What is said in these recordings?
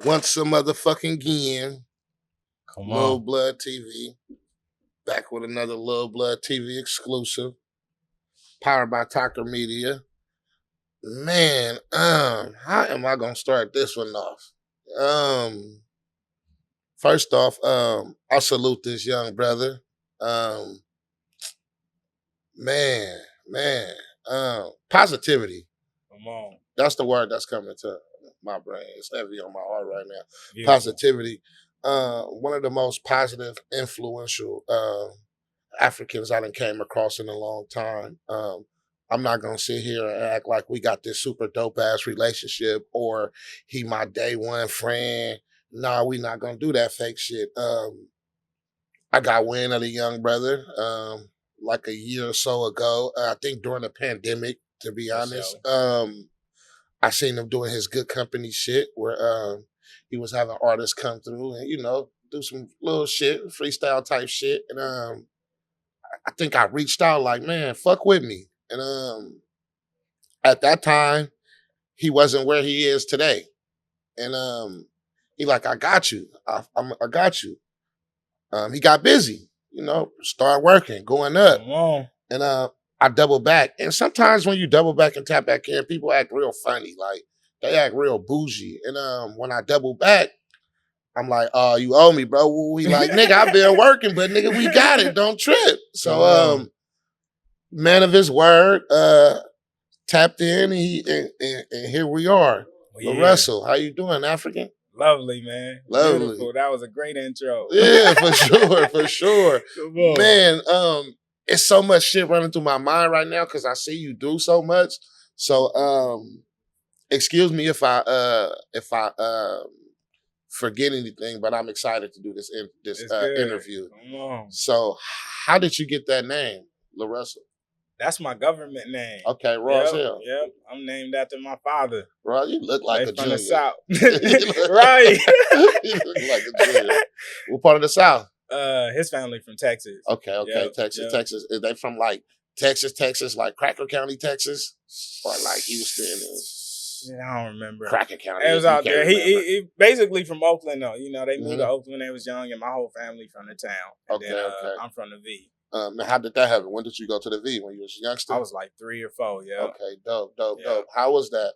Once a motherfucking again, Come Lil on. Blood TV, back with another Lil Blood TV exclusive, powered by Thakur Media. Man, how am I gonna start this one off? First off, I salute this young brother. Um, man, man, positivity. Come on. That's the word that's coming to my brain. It's heavy on my heart right now. Beautiful. Positivity. One of the most positive, influential Africans I done came across in a long time. I'm not gonna sit here and act like we got this super dope ass relationship or he my day one friend. Nah, we not gonna do that fake shit. I got wind of the young brother like a year or so ago. I think during the pandemic, to be For honest. sure. I seen him doing his good company shit where he was having artists come through and, do some little shit, freestyle type shit. And I think I reached out like, man, fuck with me. And at that time, he wasn't where he is today. And he like, I got you. I got you. He got busy, start working, going up. Come on. And I double back. And sometimes when you double back and tap back in, people act real funny. Like they act real bougie. And when I double back, I'm like, oh, you owe me, bro. We like, nigga, I've been working, but nigga, we got it. Don't trip. So man of his word, tapped in and here we are. LaRussell, how you doing, African? Lovely, man. Lovely. Beautiful. That was a great intro. Yeah, for sure, for sure. Come on. Man, it's so much shit running through my mind right now because I see you do so much. So excuse me if I forget anything, but I'm excited to do this interview. Come on. So how did you get that name, LaRussell? That's my government name. Okay, raw as hell. Yep. I'm named after my father. Bro, you look like a from junior. the South. Right. You look like a junior. What part of the South? His family from Texas. Okay. Yep, Texas, yep. Texas. Is they from like Texas, like Cracker County, Texas? Or like Houston? I don't remember. Cracker County. It was out there. He basically from Oakland though. They moved to Oakland when they was young, and my whole family from the town. And then, I'm from the V. How did that happen? When did you go to the V? When you was a youngster? I was like 3 or 4, yeah. Okay, dope. How was that?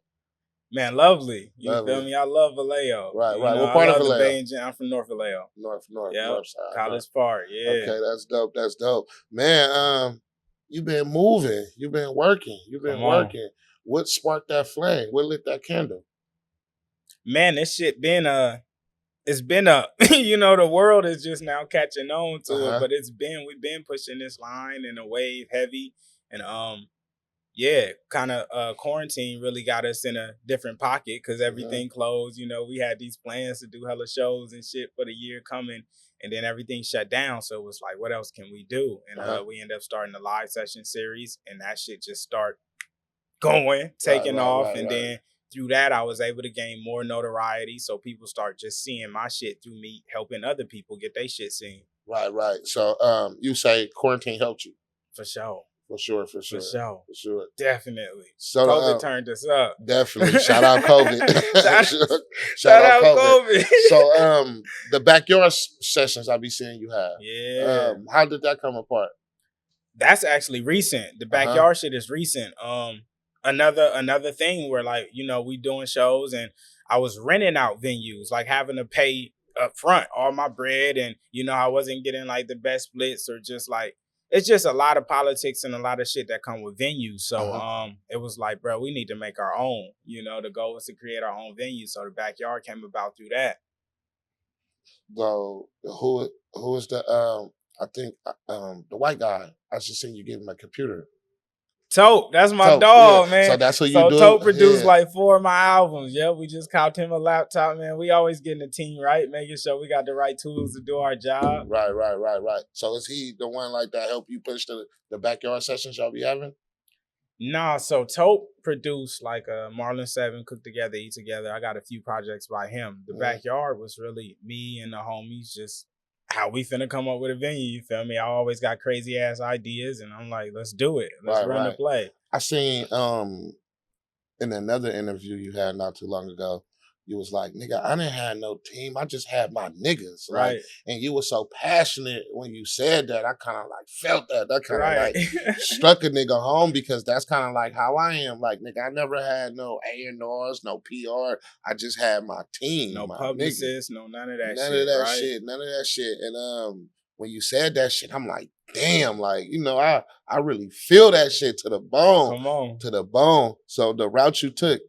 Man, lovely. You feel me? I love Vallejo. Right. What part of Vallejo? I'm from North Vallejo. North side. College Park, yeah. Okay, that's dope. Man, you've been moving. You've been working. What sparked that flame? What lit that candle? Man, this shit been it's been the world is just now catching on to it, but we've been pushing this line in a wave heavy, and kind of quarantine really got us in a different pocket because everything closed. We had these plans to do hella shows and shit for the year coming, and then everything shut down. So it was like, what else can we do? And we ended up starting a live session series, and that shit just start going, taking off, and then through that, I was able to gain more notoriety. So people start just seeing my shit through me, helping other people get their shit seen. Right. So you say quarantine helped you? For sure. For sure. Definitely. So COVID turned us up. Definitely. Shout out COVID. Shout out COVID. So the backyard sessions I be seeing you have. Yeah. How did that come apart? That's actually recent. The backyard shit is recent. Another thing where we doing shows and I was renting out venues, like having to pay up front all my bread, and I wasn't getting like the best splits, or just like it's just a lot of politics and a lot of shit that come with venues. So it was like, bro, we need to make our own. The goal was to create our own venue. So the backyard came about through that. So who is the I think the white guy? I just seen you give him a computer. Tote, that's my dog, man. So that's what you do. Tote produced like 4 of my albums. Yeah, we just caught him a laptop, man. We always getting the team right, making sure we got the right tools to do our job. Right. So is he the one like that help you push the backyard sessions y'all be having? Nah, so Tote produced like Marlon 7, Cook Together, Eat Together. I got a few projects by him. The backyard was really me and the homies just how we finna come up with a venue, you feel me? I always got crazy ass ideas, and I'm like, let's do it. Let's run the play. I seen in another interview you had not too long ago, you was like, nigga, I didn't have no team. I just had my niggas. Right. Like, and you were so passionate when you said that. I kind of like felt that. That kind of Right. like struck a nigga home because that's kind of like how I am. Like, nigga, I never had no A&Rs, no PR. I just had my team. No my publicists, no none of that none shit. of that right? shit. None of that shit. And when you said that shit, I'm like, damn, like, you know, I really feel that shit to the bone. Come on. To the bone. So the route you took,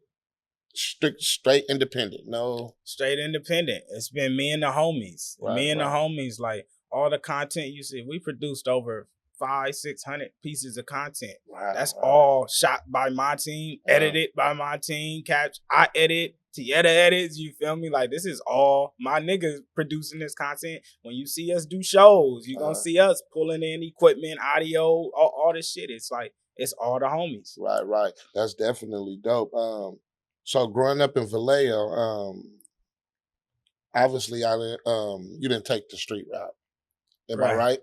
straight independent, no. Straight independent. It's been me and the homies. Right, me and right. the homies, like all the content you see, we produced over 500-600 pieces of content. Right, That's right. all shot by my team, edited by my team, I edit, Tieta edits, you feel me? Like this is all my niggas producing this content. When you see us do shows, you're gonna see us pulling in equipment, audio, all this shit. It's like, it's all the homies. Right, right. That's definitely dope. So growing up in Vallejo, obviously you didn't take the street route. Am I right?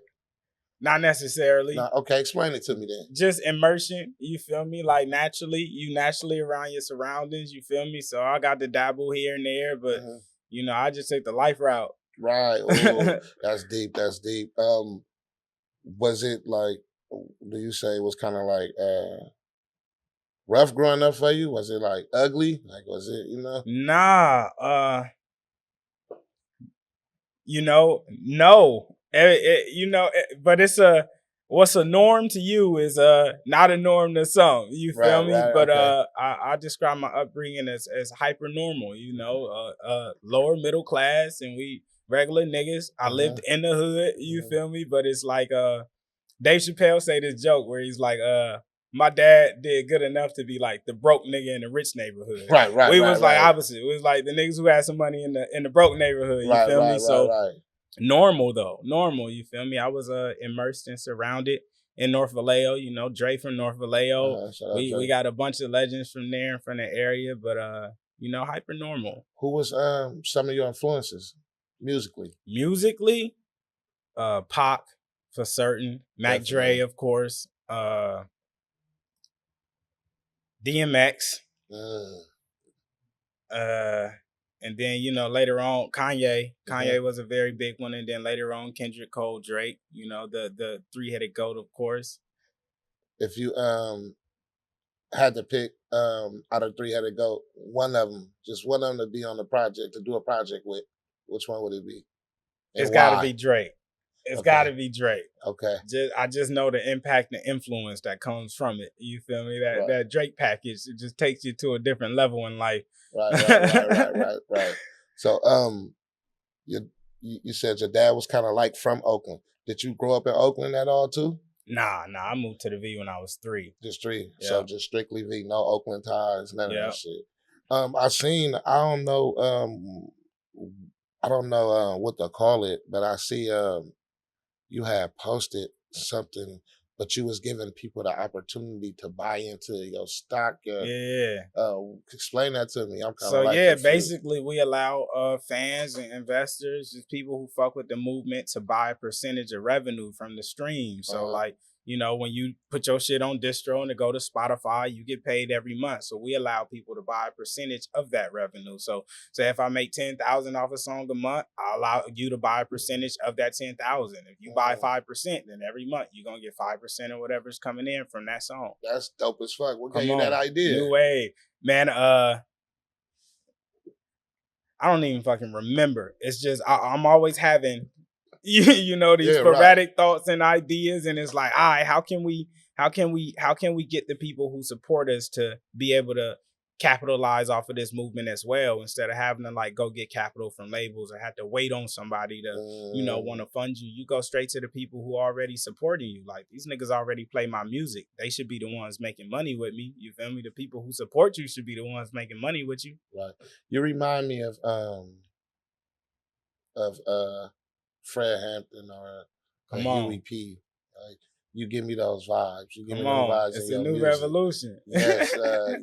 Not necessarily. No, okay, explain it to me then. Just immersion, you feel me? Like you naturally around your surroundings, you feel me? So I got to dabble here and there, but you know, I just take the life route. Right. Ooh, that's deep. That's deep. Was it like, do you say it was kind of like rough growing up for you? Was it like ugly? Like, was it, you know? Nah, you know, no. But it's what's a norm to you is not a norm to some. You feel me? Right, but okay. I describe my upbringing as hyper normal. You know, lower middle class, and we regular niggas. I lived in the hood. You feel me? But it's like Dave Chappelle say this joke where he's like my dad did good enough to be like the broke nigga in the rich neighborhood. Right. We was like opposite. It was like the niggas who had some money in the broke neighborhood. You feel me? So normal though, normal. You feel me? I was immersed and surrounded in North Vallejo. You know, Dre from North Vallejo. We got a bunch of legends from there and from the area, but you know, hyper normal. Who was some of your influences musically? Musically, Pac for certain, Mac Dre of course, DMX, and then, you know, later on, Kanye was a very big one. And then later on, Kendrick, Cole, Drake, you know, the three-headed goat, of course. If you had to pick out of three-headed goat, just one of them to be on the project, to do a project with, which one would it be? It's got to be Drake. It's got to be Drake. Okay. I just know the impact and influence that comes from it. You feel me? That Drake package, it just takes you to a different level in life. Right. So, you said your dad was kind of like from Oakland. Did you grow up in Oakland at all too? Nah. I moved to the V when I was 3. Just 3. Yeah. So just strictly V, no Oakland ties, none of that shit. I don't know what to call it, but I see you had posted something, but you was giving people the opportunity to buy into your stock. Explain that to me. I'm kind of confused. Basically we allow fans and investors, just people who fuck with the movement, to buy a percentage of revenue from the stream. So like, you know, when you put your shit on distro and to go to Spotify, you get paid every month. So we allow people to buy a percentage of that revenue. So say if I make 10,000 off a song a month, I allow you to buy a percentage of that 10,000. If you buy 5%, then every month you're gonna get 5% of whatever's coming in from that song. That's dope as fuck. What gave you that idea? New way, man. I don't even fucking remember. It's just I'm always having you know, these sporadic thoughts and ideas, and it's like, all right, how can we get the people who support us to be able to capitalize off of this movement as well, instead of having to like go get capital from labels or have to wait on somebody to you know, want to fund you. You go straight to the people who are already supporting you. Like, these niggas already play my music, they should be the ones making money with me. You feel me? The people who support you should be the ones making money with you. Right. You remind me of Fred Hampton or UEP. Like, you give me those vibes. You give me those vibes. It's in a your new music. Revolution. Yes,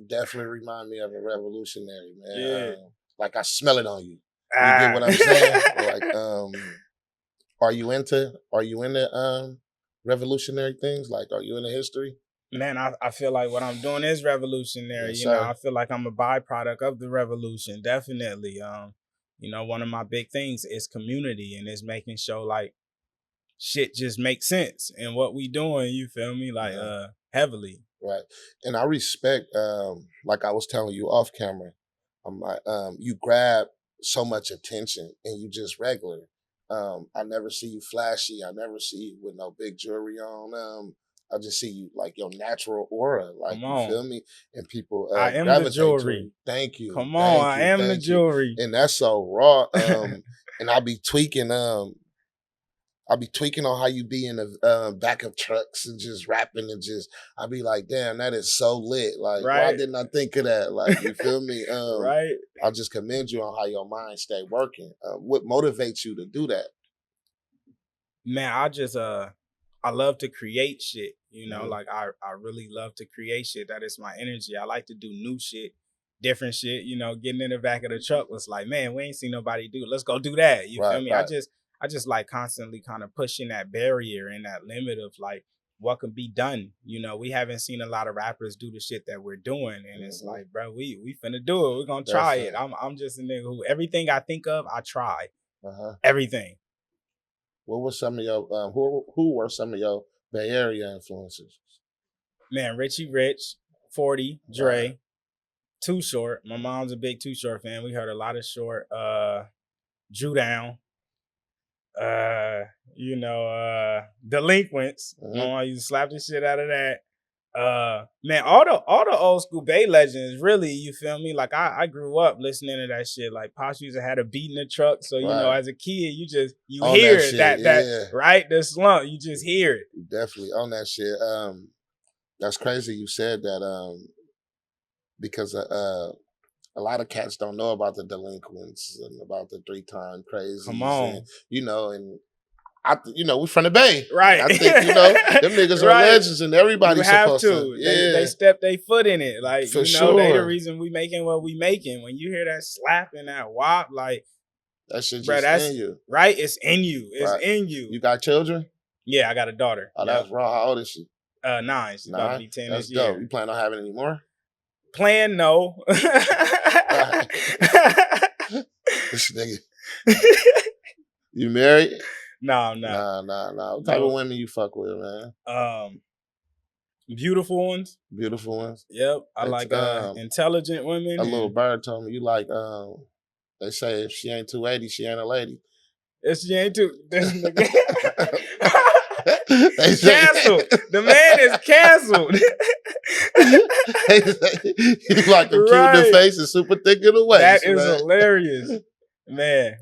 definitely remind me of a revolutionary, man. Yeah. Like, I smell it on you. You get what I'm saying? Like, are you into revolutionary things? Like, are you into history? Man, I feel like what I'm doing is revolutionary. Yes, You know, sir. I feel like I'm a byproduct of the revolution. Definitely. You know, one of my big things is community, and it's making sure like shit just makes sense and what we doing, you feel me? Like heavily. Right. And I respect, like I was telling you off camera, I'm like, you grab so much attention and you just regular. I never see you flashy. I never see you with no big jewelry on. I just see you like your natural aura, like Come you on. feel me, and people I am the gravitate to jewelry. you. Thank you, Come on, I am the thank you. jewelry. And that's so raw. And I'll be tweaking. I'll be tweaking on how you be in the back of trucks and just rapping and just, I'll be like, damn, that is so lit. Like, Right. why didn't I think of that? Like, you feel me? Right. I'll just commend you on how your mind stay working. What motivates you to do that? Man, I love to create shit. You know, Mhm. like I really love to create shit. That is my energy. I like to do new shit, different shit. You know, getting in the back of the truck was like, man, we ain't seen nobody do it. Let's go do that. You feel me? Right. I just like constantly kind of pushing that barrier and that limit of like what can be done. You know, we haven't seen a lot of rappers do the shit that we're doing, and it's like, bro, we finna do it. We're gonna try it. I'm just a nigga who everything I think of, I try. Everything. What was some of your who were some of your Bay Area influences? Man, Richie Rich, 40, Dre, Too Short. My mom's a big Too Short fan. We heard a lot of Short. Drew Down. You know, Delinquents. My mom used to slap the shit out of that. Man, all the old school Bay legends, really, you feel me? Like I grew up listening to that shit. Like Pops used to have a beat in the truck. So, you know, as a kid, you on hear that right? The slump, you just hear it. You definitely on that shit. That's crazy you said that, because a lot of cats don't know about the Delinquents and about the 3-time Crazies. Come on. And, you know, and we from the Bay. Right. I think, them niggas are legends and everybody's supposed to. Yeah. They step their foot in it. Like, For sure. They the reason we making what we making. When you hear that slap and that wop, like, that shit just in you. Right? It's in you. It's in you. You got children? Yeah, I got a daughter. Oh, that's raw. How old is she? 9. She's about to be 10 this year. Dope. You plan on having any more? Plan, no. This nigga. You married? No. What type of women you fuck with, man? Beautiful ones. Beautiful ones? Yep. I like intelligent women. A little bird told me you like, they say if she ain't 280, she ain't a lady. If she ain't too, canceled. The man is canceled. You like them cute in the face and super thick in the waist. That is hilarious. Man,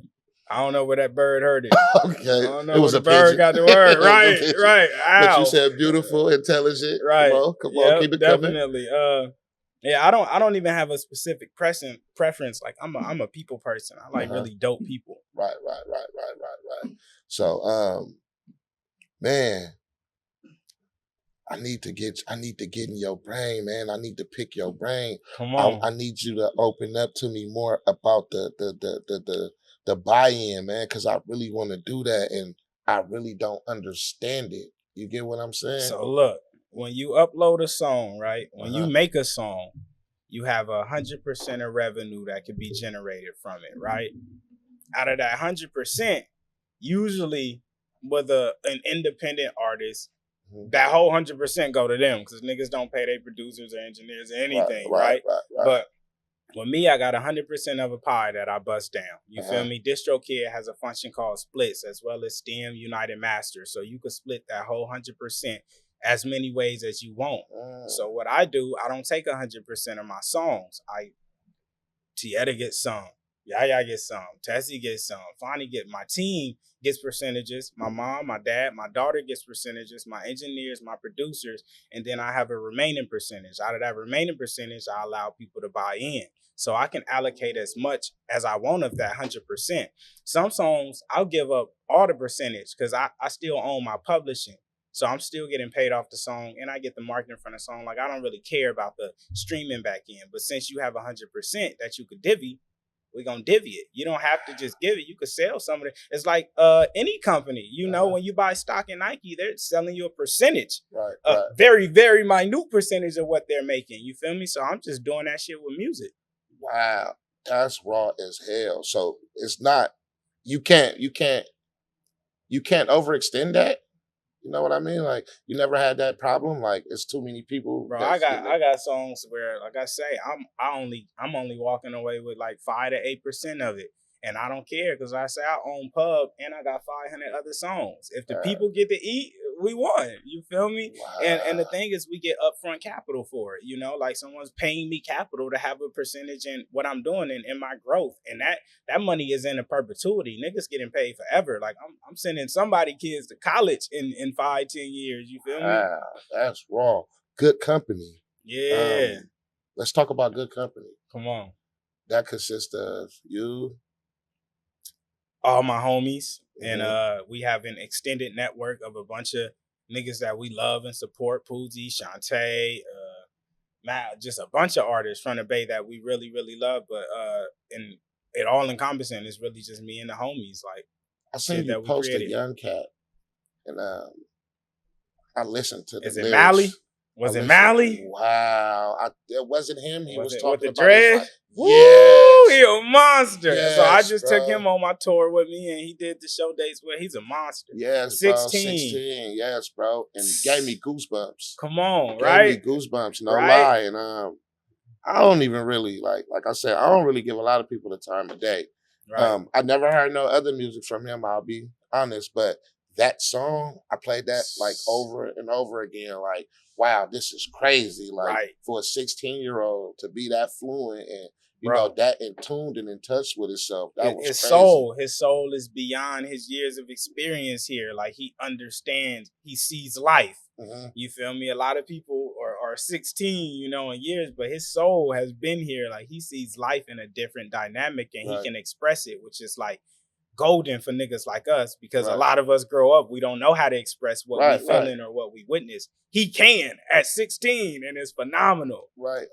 I don't know where that bird heard it. Okay. I don't know where the bird got the word. Right. Ow. But you said beautiful, intelligent. Right. Come on, keep it definitely. Coming. Yeah, I don't even have a specific preference. Like I'm a people person. I like really dope people. Right. So, man, I need to get in your brain, man. I need to pick your brain. Come on. I need you to open up to me more about the buy-in, man, because I really want to do that and I really don't understand it. You get what I'm saying? So look, when you upload a song, right? When you make a song, you have 100% of revenue that could be generated from it, right? Out of that 100%, usually with an independent artist, that whole 100% go to them because niggas don't pay their producers or engineers or anything, right? But with me, I got 100% of a pie that I bust down. You feel me? DistroKid has a function called splits as well as STEM United Master. So you could split that whole 100% as many ways as you want. So what I do, I don't take 100% of my songs. Tieta gets some. Yaya gets some. Tessie gets some. Fonnie my team gets percentages. My mom, my dad, my daughter gets percentages. My engineers, my producers, and then I have a remaining percentage. Out of that remaining percentage, I allow people to buy in. So I can allocate as much as I want of that 100%. Some songs, I'll give up all the percentage because I still own my publishing. So I'm still getting paid off the song and I get the marketing from the song. Like I don't really care about the streaming back end. But since you have 100% that you could divvy, we're gonna divvy it. You don't have to just give it. You could sell some of it. It's like any company, you know, when you buy stock in Nike, they're selling you a percentage. Right. Very, very minute percentage of what they're making. You feel me? So I'm just doing that shit with music. Wow. That's raw as hell. So it's not, you can't overextend that. You know what I mean? Like, you never had that problem. Like, it's too many people. Bro, I got songs where, like I say, I'm only walking away with like 5 to 8% of it, and I don't care because I say I own Pub and I got 500 other songs. If the people get to eat, we won. You feel me? Wow. And the thing is, we get upfront capital for it. You know, like someone's paying me capital to have a percentage in what I'm doing and in my growth, and that money is in a perpetuity. Niggas getting paid forever. Like I'm sending somebody kids to college in 5, 10 years. You feel me? Wow, that's raw. Good company. Yeah. Let's talk about good company. Come on. That consists of you, all my homies, and we have an extended network of a bunch of niggas that we love and support. Poozy, Shantae, Matt, just a bunch of artists from the Bay that we really, really love. But and it all encompassing is really just me and the homies. Like, I seen you post a Young Cat, and I listened to the lyrics. Is it Mally? Was it Mally? Wow. It wasn't him. He was talking with the about dread. Like, yes. He a monster. Yes, so I just bro. took him on my tour with me, and he did the show dates where he's a monster. Yes, 16. bro. 16. Yes, bro. And gave me goosebumps. Come on, right? Gave me goosebumps, no lie. And I don't even really, like I said, I don't really give a lot of people the time of day. Right. I never heard no other music from him, I'll be honest, but that song, I played that like over and over again. Like, wow, this is crazy. Like for a 16-year-old to be that fluent and you know that in tuned and in touch with himself. That was his crazy. His soul is beyond his years of experience here. Like he understands, he sees life. Mm-hmm. You feel me? A lot of people are 16, you know, in years, but his soul has been here. Like he sees life in a different dynamic and he can express it, which is like golden for niggas like us, because a lot of us grow up, we don't know how to express what we feeling or what we witness. He can at 16 and it's phenomenal. Right.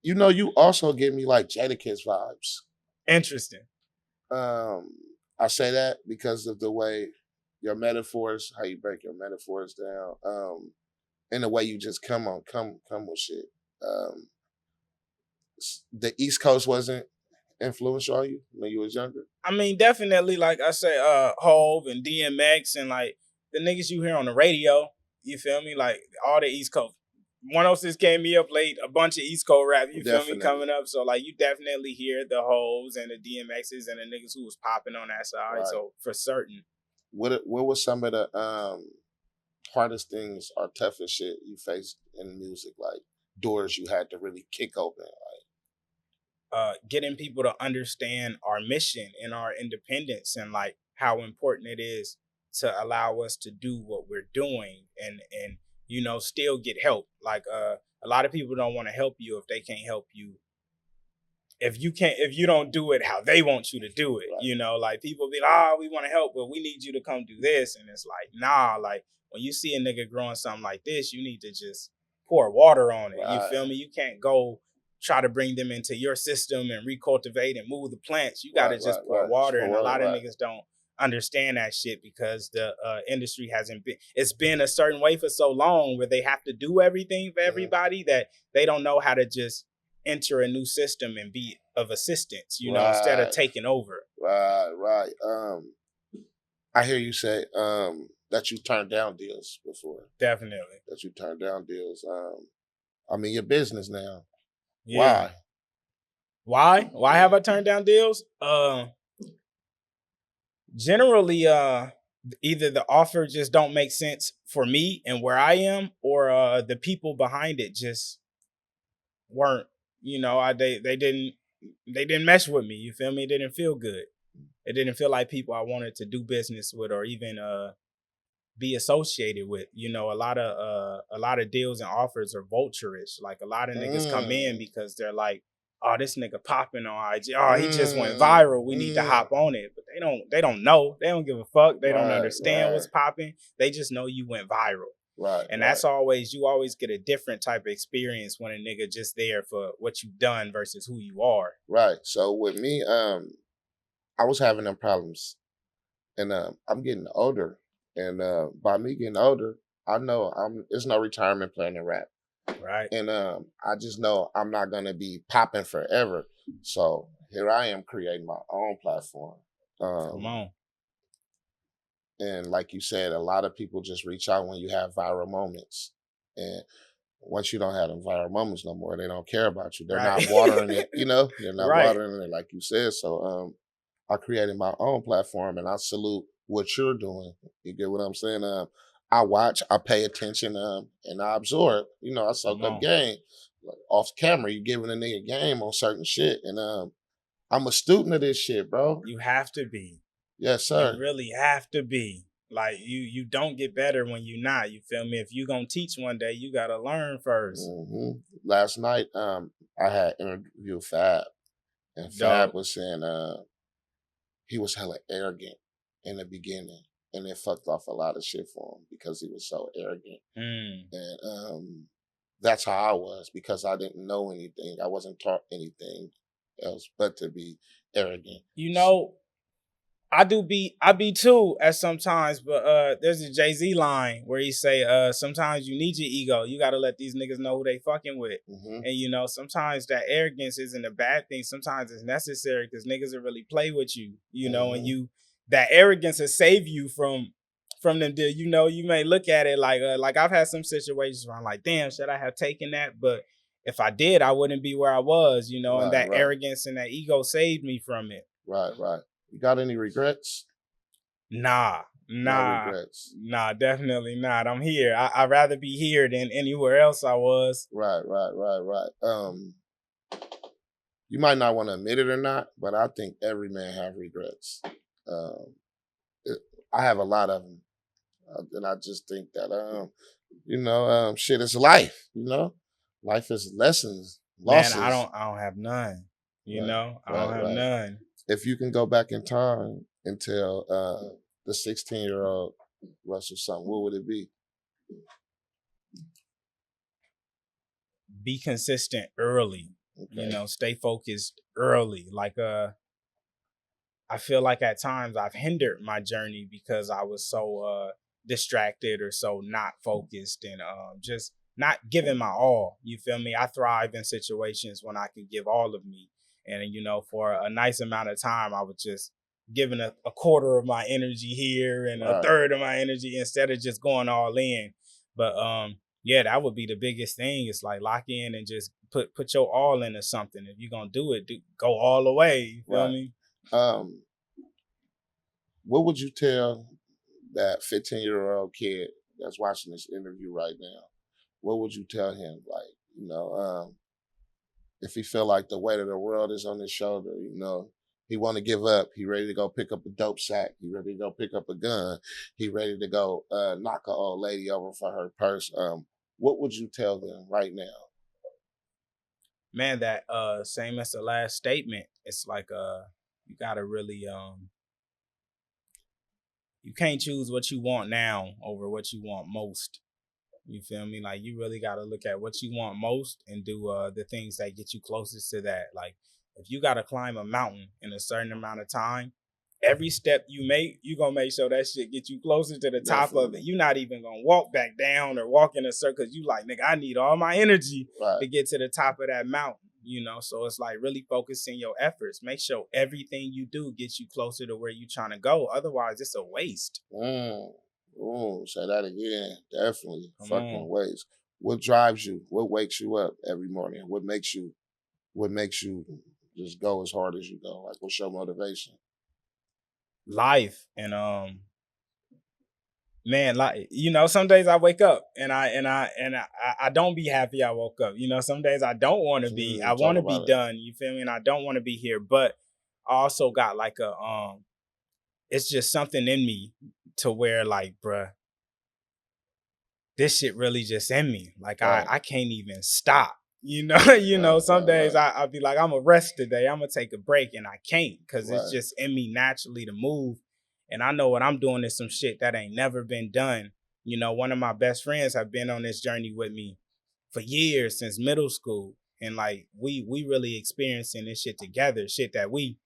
You know, you also give me like Jadakiss vibes. Interesting. I say that because of the way your metaphors, how you break your metaphors down, and the way you just come with shit. The East Coast wasn't influential on you when you was younger? I mean, definitely, like I say, Hove and DMX and like the niggas you hear on the radio, you feel me? Like all the East Coast. 106 came me up late, a bunch of East Coast rap, you feel me, coming up. So like you definitely hear the Hoves and the DMXs and the niggas who was popping on that side. Right. So for certain. What were some of the hardest things or toughest shit you faced in music? Like doors you had to really kick open? Like getting people to understand our mission and our independence and like how important it is to allow us to do what we're doing and you know, still get help. Like a lot of people don't want to help you if they can't help you. If you don't do it how they want you to do it, you know, like people be like, we want to help, but we need you to come do this. And it's like, nah, like when you see a nigga growing something like this, you need to just pour water on it. You feel me? You can't go try to bring them into your system and recultivate and move the plants. You got to just pour water. And a lot of niggas don't understand that shit because the industry it's been a certain way for so long where they have to do everything for everybody that they don't know how to just enter a new system and be of assistance, you know, instead of taking over. Right. I hear you say that you turned down deals before. Definitely. That you turned down deals. I mean, your business now. Yeah. Why? Why have I turned down deals? Generally, either the offer just don't make sense for me and where I am, or the people behind it just weren't, you know, they didn't mesh with me. You feel me? It didn't feel good. It didn't feel like people I wanted to do business with or even be associated with. You know, a lot of deals and offers are vulturish. Like a lot of niggas come in because they're like, oh, this nigga popping on IG. Oh, he just went viral. We need to hop on it. But they don't know. They don't give a fuck. They don't understand what's popping. They just know you went viral. Right. And that's always, you always get a different type of experience when a nigga just there for what you've done versus who you are. Right. So with me, I was having them problems, and I'm getting older, and by me getting older, I know there's no retirement plan in rap. Right. And I just know I'm not gonna be popping forever. So here I am creating my own platform. Come on. And like you said, a lot of people just reach out when you have viral moments. And once you don't have them viral moments no more, they don't care about you. They're not watering it, you know, they're not watering it like you said. So I created my own platform, and I salute what you're doing. You get what I'm saying? I watch, I pay attention, and I absorb. You know, I soak up game. Like, off camera, you giving a nigga game on certain shit. And I'm a student of this shit, bro. You have to be. Yes, sir. You really have to be. Like, you don't get better when you're not. You feel me? If you gonna teach one day, you gotta learn first. Mm-hmm. Last night, I had interviewed Fab, and Fab was saying he was hella arrogant in the beginning, and it fucked off a lot of shit for him because he was so arrogant. And that's how I was, because I didn't know anything. I wasn't taught anything else but to be arrogant. You know, I be too at sometimes, but there's a Jay-Z line where he say, sometimes you need your ego. You gotta let these niggas know who they fucking with. And you know, sometimes that arrogance isn't a bad thing. Sometimes it's necessary because niggas will really play with you, you know, and that arrogance will save you from them. You know, you may look at it like I've had some situations where I'm like, damn, should I have taken that? But if I did, I wouldn't be where I was, you know, and that arrogance and that ego saved me from it. Right. You got any regrets? Nah. No regrets. Nah, definitely not. I'm here. I'd rather be here than anywhere else I was. Right. You might not want to admit it or not, but I think every man have regrets. I have a lot of them. And I just think that, you know, shit is life, you know? Life is lessons, losses. Man, I don't have none. You know? I don't have none. If you can go back in time and tell the 16-year-old Russell something, what would it be? Be consistent early. Okay. You know, stay focused early. Like I feel like at times I've hindered my journey because I was so distracted or so not focused and just not giving my all. You feel me? I thrive in situations when I can give all of me. And, you know, for a nice amount of time, I was just giving a quarter of my energy here and a third of my energy instead of just going all in. But yeah, that would be the biggest thing. It's like lock in and just put your all into something. If you're going to do it, go all the way. You feel me? What would you tell that 15-year-old kid that's watching this interview right now? What would you tell him? Like, you know, if he feel like the weight of the world is on his shoulder, you know, he want to give up. He ready to go pick up a dope sack. He ready to go pick up a gun. He ready to go knock an old lady over for her purse. What would you tell them right now? Man, that same as the last statement. It's like you gotta really you can't choose what you want now over what you want most. You feel me? Like, you really got to look at what you want most and do the things that get you closest to that. Like, if you got to climb a mountain in a certain amount of time, every step you make, you're going to make sure that shit get you closer to the top of it. You're not even going to walk back down or walk in a circle. You like, nigga, I need all my energy to get to the top of that mountain, you know? So it's like really focusing your efforts. Make sure everything you do gets you closer to where you're trying to go. Otherwise, it's a waste. Oh, say that again. Definitely. Fucking waste. What drives you? What wakes you up every morning? What makes you just go as hard as you go? Like, what's your motivation? Life. And man, like, you know, some days I wake up and I don't be happy I woke up. You know, some days I don't want to be. I want to be done. You feel me? And I don't want to be here. But I also got like it's just something in me to where, like, bruh, this shit really just in me. Like, I can't even stop. You know, some days I'll be like, I'm gonna rest today. I'm gonna take a break, and I can't because it's just in me naturally to move. And I know what I'm doing is some shit that ain't never been done. you know, one of my best friends have been on this journey with me for years, since middle school. And like we really experiencing this shit together, shit that we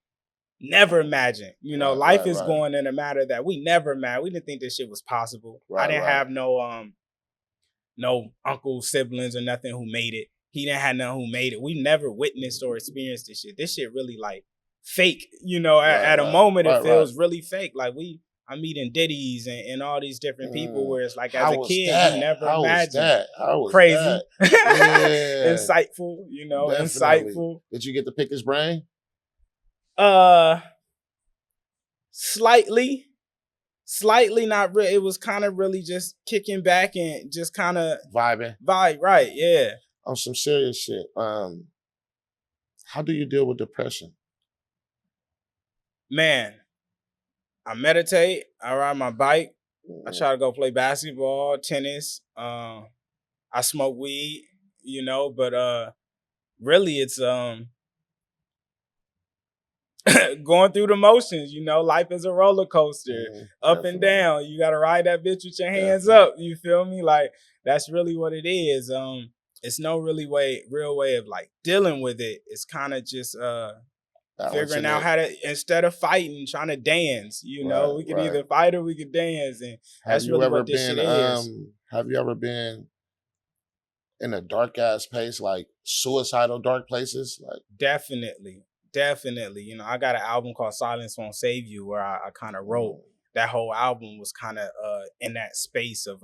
never imagined. You know, life is going in a matter that we never imagined. We didn't think this shit was possible. I didn't have no uncle, siblings, or nothing who made it. He didn't have none who made it. We never witnessed or experienced this shit. This shit really like fake. You know, at a moment it feels really fake. Like I'm meeting Diddy's and all these different people where it's like as a kid you never imagined. Crazy. Yeah. Insightful, you know, definitely. Insightful. Did you get to pick his brain? Slightly, not really. It was kind of really just kicking back and just kind of vibe, right? Yeah. On some serious shit. How do you deal with depression? Man, I meditate. I ride my bike. I try to go play basketball, tennis. I smoke weed, you know, but really it's going through the motions, you know. Life is a roller coaster, up and down. You gotta ride that bitch with your hands up. You feel me? Like that's really what it is. It's no real way of like dealing with it. It's kind of just figuring out how to, instead of fighting, trying to dance. You know, we could either fight or we could dance, and that's really what this shit is. Have you ever been in a dark ass place, like suicidal dark places? Like definitely. You know, I got an album called Silence Won't Save You where I kind of wrote. That whole album was kind of in that space of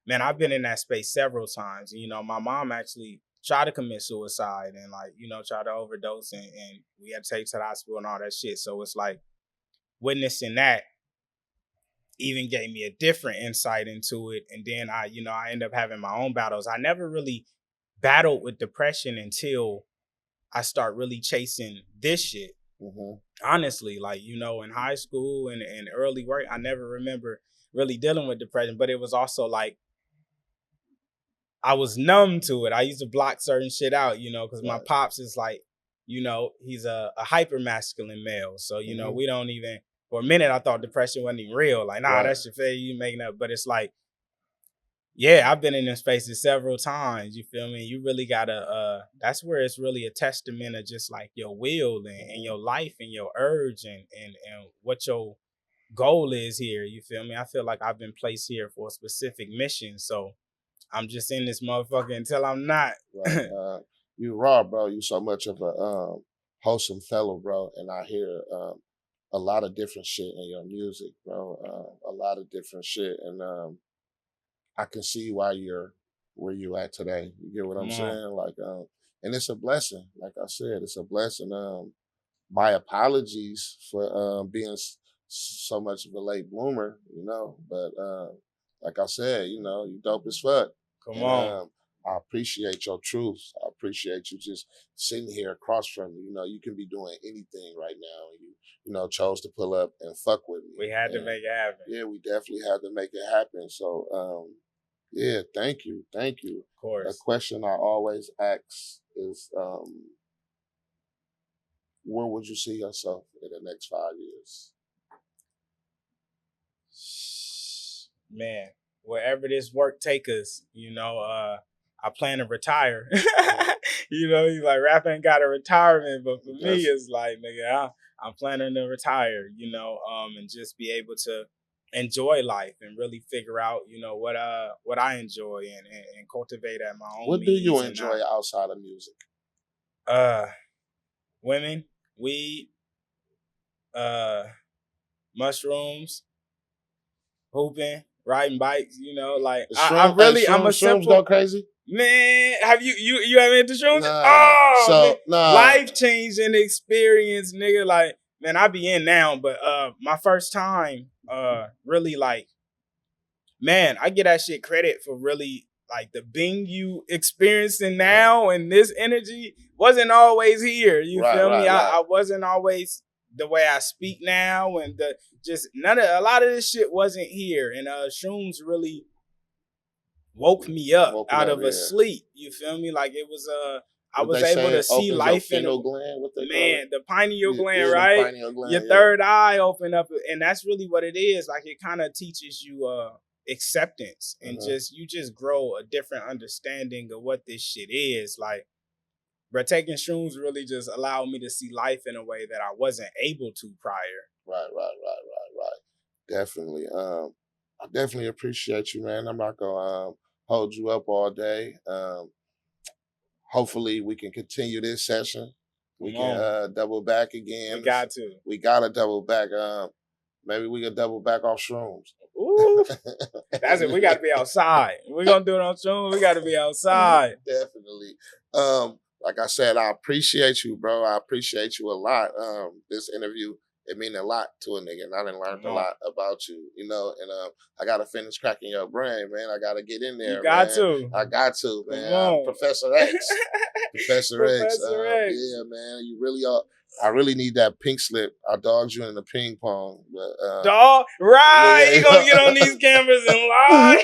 man, I've been in that space several times. You know, my mom actually tried to commit suicide and like, you know, tried to overdose and we had to take her to the hospital and all that shit. So it's like witnessing that even gave me a different insight into it. And then I end up having my own battles. I never really battled with depression until I start really chasing this shit. Honestly, like, you know, in high school and early work, I never remember really dealing with depression, but it was also like, I was numb to it. I used to block certain shit out, you know, because my pops is like, you know, he's a hyper masculine male. So, you know, we don't even, for a minute, I thought depression wasn't even real. Like, nah, that's your failure, you making up. But it's like, yeah, I've been in them spaces several times. You feel me? You really gotta, that's where it's really a testament of just like your will and your life and your urge and what your goal is here. You feel me? I feel like I've been placed here for a specific mission. So I'm just in this motherfucker until I'm not. You raw, bro. You so much of a wholesome fellow, bro. And I hear a lot of different shit in your music, bro. A lot of different shit. And I can see why you're where you at today. You get what I'm saying? Like, and it's a blessing. Like I said, it's a blessing. My apologies for being so much of a late bloomer, you know. But like I said, you know, you dope as fuck. Come on. I appreciate your truth. I appreciate you just sitting here across from me. You know, you can be doing anything right now. You know, chose to pull up and fuck with me. We had to make it happen. Yeah, we definitely had to make it happen. So, yeah, thank you. Thank you. Of course. A question I always ask is, where would you see yourself in the next 5 years? Man, wherever this work take us, you know, I plan to retire. You know, he's like, rap ain't got a retirement, but for me, it's like, nigga, I'm planning to retire, you know, and just be able to enjoy life and really figure out, you know, what I enjoy and cultivate at my own. What do you enjoy outside of music? Women, weed, mushrooms, hooping, riding bikes, you know, like I'm a simple. Shrooms go crazy? Man, have you ever hit the shrooms? Life changing experience, nigga. Like, man, I be in now, but my first time, really like, man, I get that shit credit for really like the being you experiencing now and this energy wasn't always here. You feel me? I wasn't always the way I speak now, and a lot of this shit wasn't here, and shrooms really woke me up out of a sleep. You feel me? Like it was I was able to see life in the pineal gland, right? Pineal gland, your third eye opened up, and that's really what it is. Like it kind of teaches you acceptance and you just grow a different understanding of what this shit is. Like, bro, taking shrooms really just allowed me to see life in a way that I wasn't able to prior. Right. Definitely. I definitely appreciate you, man. I'm not gonna hold you up all day. Hopefully we can continue this session. We can double back again. We gotta double back. Maybe we can double back off shrooms. Ooh, that's it. We gotta be outside. We're gonna do it on shrooms. We gotta be outside. Definitely. Like I said, I appreciate you, bro. I appreciate you a lot. This interview, it mean a lot to a nigga, and I done learned a lot about you, you know, and I gotta finish cracking your brain, man. I gotta get in there. I got to, man. Professor X. Professor X. Yeah, man. You really are. I really need that pink slip. I dogged you in the ping pong. But, dog, right. You gonna get on these cameras and lie.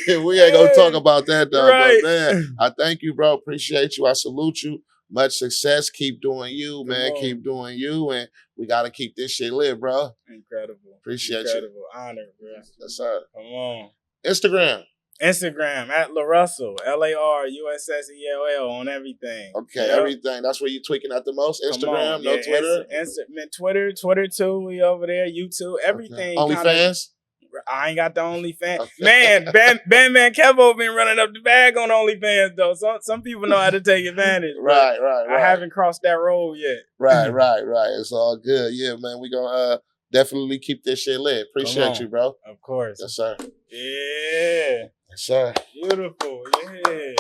We ain't gonna talk about that though. Right. But man, I thank you, bro. Appreciate you. I salute you. Much success. Keep doing you, man. Keep doing you. And we gotta keep this shit lit, bro. Incredible. Appreciate you. Incredible honor, bro. Yes, sir. Come on. Instagram at LaRussell, LaRussell on everything. Okay, everything. That's where you tweaking at the most. Instagram, no Twitter. Twitter too. We over there. YouTube, everything. Okay. OnlyFans. I ain't got the OnlyFans. Okay. Man, Bandman Kevo been running up the bag on OnlyFans though. Some people know how to take advantage. Right. I haven't crossed that road yet. Right. It's all good. Yeah, man. We gonna definitely keep this shit lit. Appreciate you, bro. Of course. Yes, sir. Yeah. Yes, sir. Beautiful. Yeah.